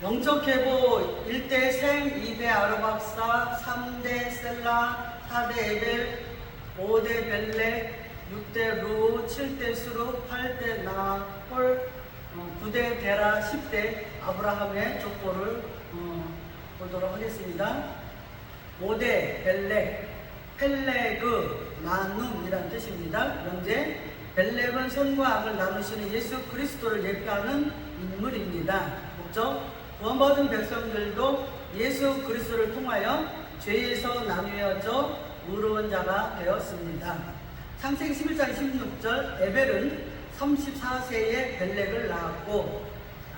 영적 계보 1대 셈, 2대 아르박사, 3대 셀라, 4대 에벨, 5대 벨렉, 6대 루, 7대 수룩, 8대 나홀, 9대 데라, 10대 아브라함의 족보를 보도록 하겠습니다. 5대 벨렉, 펠레그, 나눔이란 뜻입니다. 현재 벨렉은 선과 악을 나누시는 예수 그리스도를 예표하는 인물입니다. 목적, 구원받은 백성들도 예수 그리스도를 통하여 죄에서 나뉘어져 의로운 자가 되었습니다. 창세기 11장 16절, 에벨은 34세에 벨렉을 낳았고,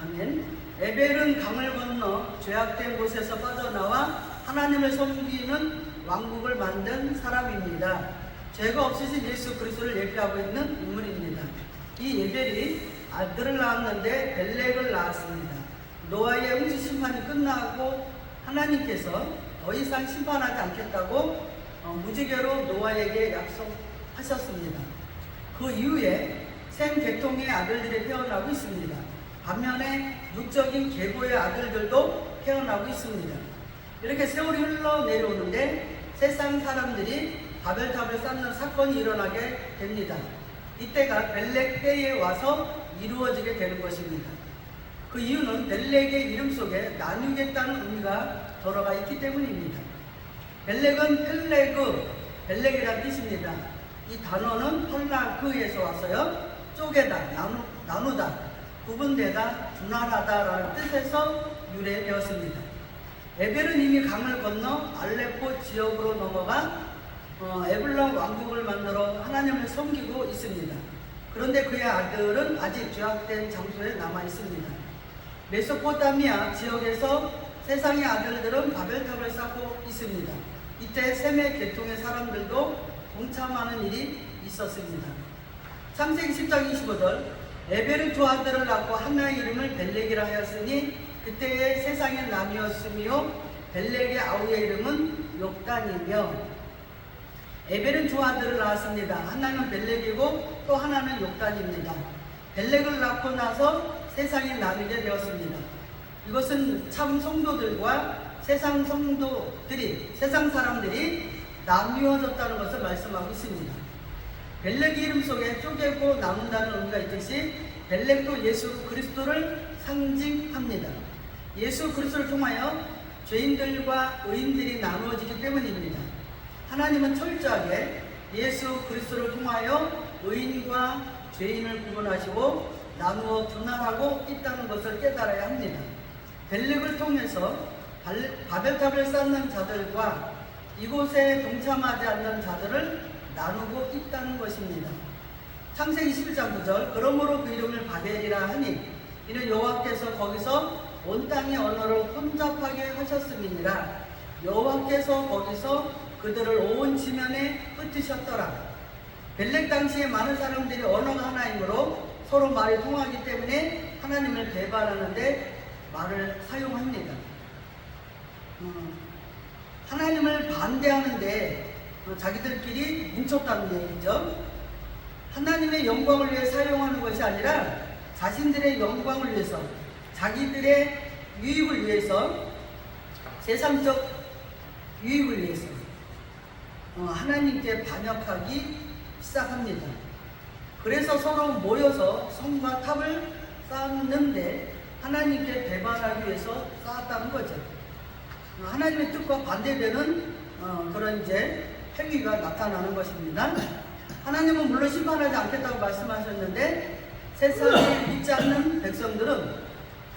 아멘. 에벨은 강을 건너 죄악된 곳에서 빠져나와 하나님을 섬기는 왕국을 만든 사람입니다. 죄가 없으신 예수 그리스도를 예표하고 있는 인물입니다. 이 에벨이 아들을 낳았는데 벨렉을 낳았습니다. 노아의 홍수 심판이 끝나고 하나님께서 더 이상 심판하지 않겠다고 무지개로 노아에게 약속하셨습니다. 그 이후에 셈 계통의 아들들이 태어나고 있습니다. 반면에 육적인 계보의 아들들도 태어나고 있습니다. 이렇게 세월이 흘러내려오는데 세상 사람들이 바벨탑을 쌓는 사건이 일어나게 됩니다. 이때가 벨렉 때에 와서 이루어지게 되는 것입니다. 그 이유는 벨렉의 이름 속에 나누겠다는 의미가 들어가 있기 때문입니다. 벨렉은 펠레그, 벨렉이라는 뜻입니다. 이 단어는 펄라그에서 왔어요. 쪼개다, 나누다, 구분되다, 분할하다라는 뜻에서 유래되었습니다. 에벨은 이미 강을 건너 알레포 지역으로 넘어가 에블론 왕국을 만들어 하나님을 섬기고 있습니다. 그런데 그의 아들은 아직 죄악된 장소에 남아 있습니다. 메소포타미아 지역에서 세상의 아들들은 바벨탑을 쌓고 있습니다. 이때 셈의 계통의 사람들도 동참하는 일이 있었습니다. 창세기 10장 25절, 에벨은 두 아들을 낳고 하나의 이름을 벨렉이라 하였으니 그때의 세상에 나뉘었으며 벨렉의 아우의 이름은 욕단이며, 에벨은 두 아들을 낳았습니다. 하나는 벨렉이고 또 하나는 욕단입니다. 벨렉을 낳고 나서 세상에 나뉘게 되었습니다. 이것은 참 성도들과 세상 성도들이, 세상 사람들이 나뉘어졌다는 것을 말씀하고 있습니다. 벨렉의 이름 속에 쪼개고 나눈다는 의미가 있듯이 벨렉도 예수 그리스도를 상징합니다. 예수 그리스도를 통하여 죄인들과 의인들이 나누어지기 때문입니다. 하나님은 철저하게 예수 그리스도를 통하여 의인과 죄인을 구분하시고 나누어 분할하고 있다는 것을 깨달아야 합니다. 벨렉을 통해서 바벨탑을 쌓는 자들과 이곳에 동참하지 않는 자들을 나누고 있다는 것입니다. 창세기 21장 9절, 그러므로 그 이름을 바벨이라 하니 이는 여호와께서 거기서 온 땅의 언어를 혼잡하게 하셨음이니라. 여호와께서 거기서 그들을 온 지면에 흩으셨더라. 벨렉 당시에 많은 사람들이 언어가 하나이므로 서로 말이 통하기 때문에 하나님을 배반하는데 말을 사용합니다. 하나님을 반대하는데 자기들끼리 뭉쳤다는 얘기죠. 하나님의 영광을 위해 사용하는 것이 아니라 자신들의 영광을 위해서, 자기들의 유익을 위해서, 세상적 유익을 위해서 하나님께 반역하기 시작합니다. 그래서 서로 모여서 성과 탑을 쌓았는데 하나님께 배반하기 위해서 쌓았다는 거죠. 하나님의 뜻과 반대되는 그런 이제 행위가 나타나는 것입니다. 하나님은 물론 심판하지 않겠다고 말씀하셨는데 세상에 믿지 않는 백성들은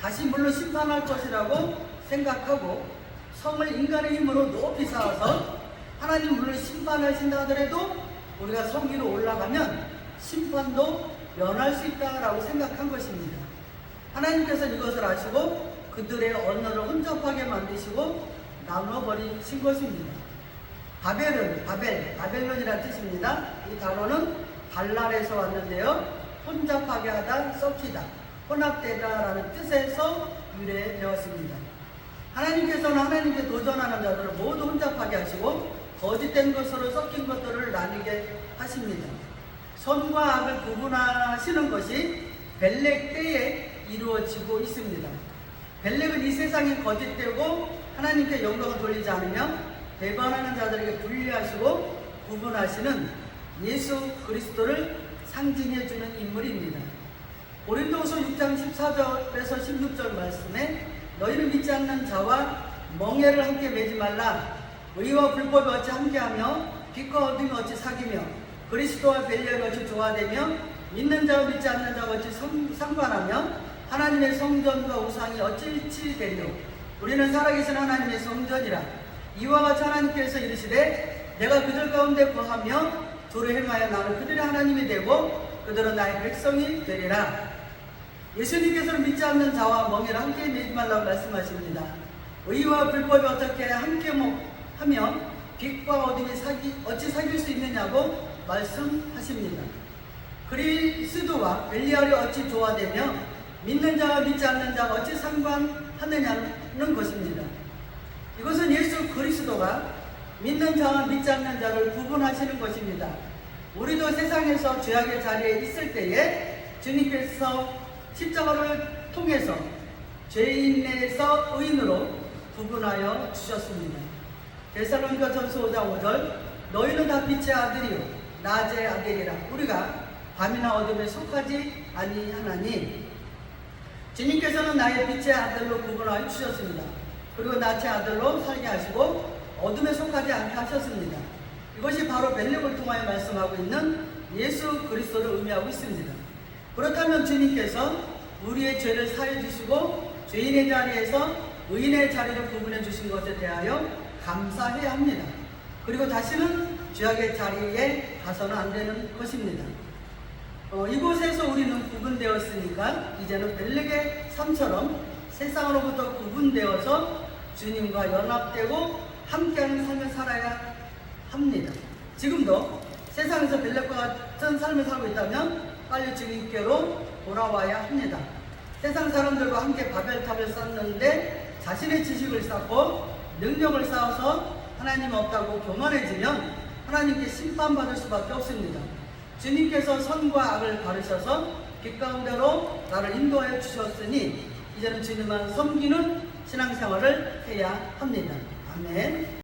다시 물론 심판할 것이라고 생각하고 성을 인간의 힘으로 높이 쌓아서 하나님 물론 심판하신다 하더라도 우리가 성 위로 올라가면 심판도 면할 수 있다라고 생각한 것입니다. 하나님께서는 이것을 아시고 그들의 언어를 혼잡하게 만드시고 나눠버리신 것입니다. 바벨은 바벨론이라는 뜻입니다. 이 단어는 발랄에서 왔는데요. 혼잡하게 하다, 섞이다, 혼합되다 라는 뜻에서 유래되었습니다. 하나님께서는 하나님께 도전하는 자들을 모두 혼잡하게 하시고 거짓된 것으로 섞인 것들을 나뉘게 하십니다. 선과 악을 구분하시는 것이 벨렉 때에 이루어지고 있습니다. 벨렉은 이 세상이 거짓되고 하나님께 영광을 돌리지 않으며 배반하는 자들에게 분리하시고 구분하시는 예수 그리스도를 상징해주는 인물입니다. 고린도후서 6장 14절에서 16절 말씀에 너희는 믿지 않는 자와 멍에를 함께 매지 말라. 의와 불법이 어찌 함께하며 빛과 어둠이 어찌 사귀며 그리스도와 벨리알이 어찌 조화되며 믿는 자와 믿지 않는 자가 어찌 상관하며 하나님의 성전과 우상이 어찌 일치되며 우리는 살아계신 하나님의 성전이라. 이와 같이 하나님께서 이르시되 내가 그들 가운데 거하며 주를 행하여 나는 그들의 하나님이 되고 그들은 나의 백성이 되리라. 예수님께서는 믿지 않는 자와 멍에를 함께 매지 말라고 말씀하십니다. 의와 불법이 어떻게 함께 하며 빛과 어둠이 어찌 사귈 수 있느냐고 말씀하십니다. 그리스도와 벨리알이 어찌 조화되며 믿는 자와 믿지 않는 자가 어찌 상관하느냐는 것입니다. 이것은 예수 그리스도가 믿는 자와 믿지 않는 자를 구분하시는 것입니다. 우리도 세상에서 죄악의 자리에 있을 때에 주님께서 십자가를 통해서 죄인에서 의인으로 구분하여 주셨습니다. 데살로니가전서 5장 5절 너희는 다 빛의 아들이요 낮의 아들이라. 우리가 밤이나 어둠에 속하지 아니하나니 주님께서는 나의 빛의 아들로 구분하여 주셨습니다. 그리고 낮의 아들로 살게 하시고 어둠에 속하지 않게 하셨습니다. 이것이 바로 벨렉을 통하여 말씀하고 있는 예수 그리스도를 의미하고 있습니다. 그렇다면 주님께서 우리의 죄를 사해 주시고 죄인의 자리에서 의인의 자리를 구분해 주신 것에 대하여 감사해야 합니다. 그리고 다시는 죄악의 자리에 가서는 안 되는 것입니다. 이곳에서 우리는 구분되었으니까 이제는 벨렉의 삶처럼 세상으로부터 구분되어서 주님과 연합되고 함께하는 삶을 살아야 합니다. 지금도 세상에서 벨렉과 같은 삶을 살고 있다면 빨리 주님께로 돌아와야 합니다. 세상 사람들과 함께 바벨탑을 쌓는데 자신의 지식을 쌓고 능력을 쌓아서 하나님 없다고 교만해지면 하나님께 심판받을 수밖에 없습니다. 주님께서 선과 악을 가르셔서 빛 가운데로 나를 인도하여 주셨으니 이제는 주님만 섬기는 신앙생활을 해야 합니다. 아멘.